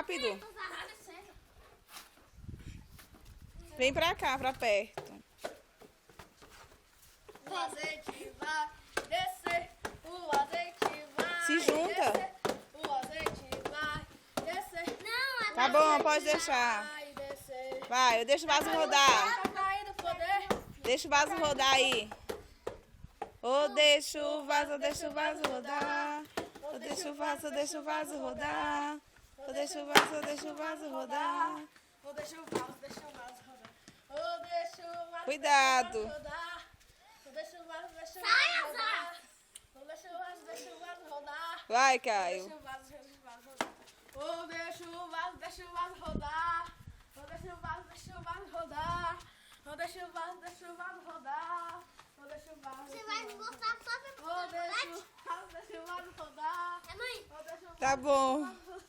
rápido. Vem pra cá, pra perto. O azeite vai descer, o azeite vai Se junta. descer, o azeite vai descer. Não, Tá bom, pode deixar. vai descer. Vai, eu deixo o vaso rodar. Tá caindo poder. Deixa o vaso rodar aí. Ô, deixa o vaso rodar. Ô, deixa o vaso rodar. Ô, deixa o vaso rodar. Ou deixa o vaso, deixa o vaso rodar. Ou deixa o vaso, Cuidado. rodar. Ou deixa o vaso, rodar. Ou deixa o vaso rodar. Vai, Deixa Caio. o vaso rodar. Ou deixa o vaso, rodar. Ou deixa o vaso, rodar. Ou deixa o vaso, rodar. Ou deixa o vaso. Você vai mostrar só pra Ou deixa o vaso, rodar. É, mãe? Ou deixa o Tá bom. vaso